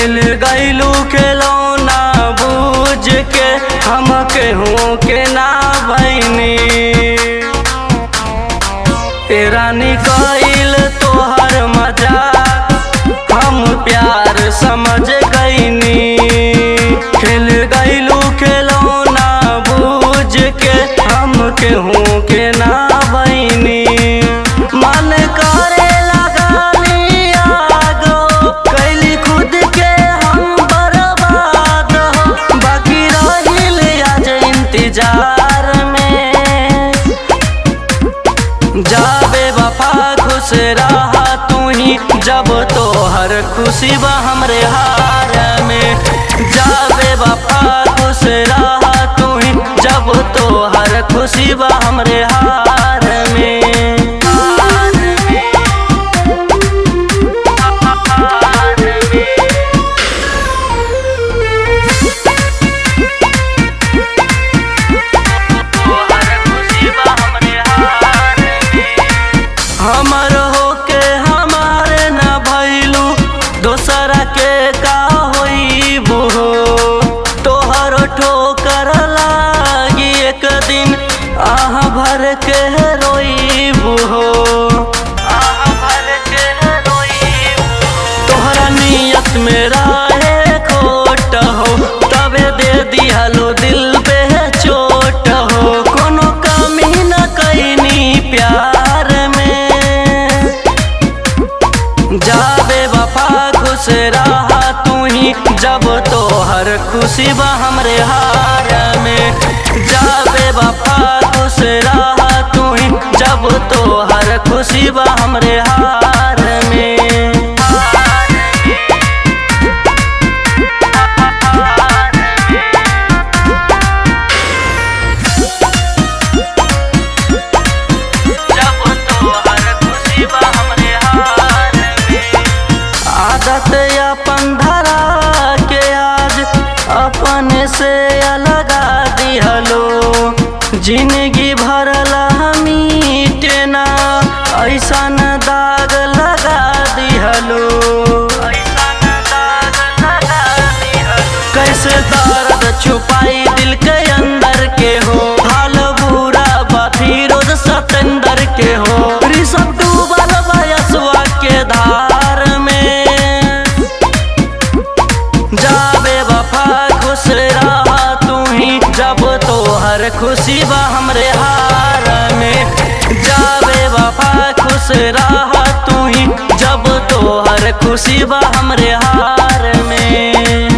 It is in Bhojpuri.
खेल गईलू खिलौना बूझ के हम केहू के ना भैनी। रानी कइल तोहर मजाक हम प्यार समझ गईनी। खेल गईलू खिलौना बूझ के हम केहू के ना भैनी। मन करे लगाली आगो कैली खुद के हम बर्बाद हो। बाकी रहिल आज इंतजार में जाबे वफा खुश रहा तू ही जब तोहर खुशी बा हमरे हार में। जाबे वफा खुश रहा तू ही जब तोहर खुशी बा हमरे हार में। हमर होके हमारे न भइलू दोसरा के का होइबू हो। तोहर ठोकर लागी एक दिन आह भर के रोइबू हो। आह भर के रोइबू। तोहरा नियत में रहे खोट हो तबे दे दिहलो दिल पे चोट हो। कोनो कमी न कैनी प्यार में जाबे वफा खुश रहा तू ही जब तोहर खुशी बा हमरे हार में। जाबे वफा खुश रहा तू ही जब तोहर खुशी बा हमरे हार में। आदत अपन धरा के आज अपने से अलगा दिहलो। जिंदगी भरला मीटे ना ऐसन दाग लगा दिहलो। कैसे दर्द छुपाई दिल के अंदर के हो। हाल बुरा बा फिरोज सतेंदर के हो। ऋषभ डूबल बयसवा के धार में जाबे वफा खुश रहा तू ही जब तोहर खुशी बा हमरे हार में। जाबे वफा खुश रहा तू ही जब तोहर खुशी बा हमरे हार में।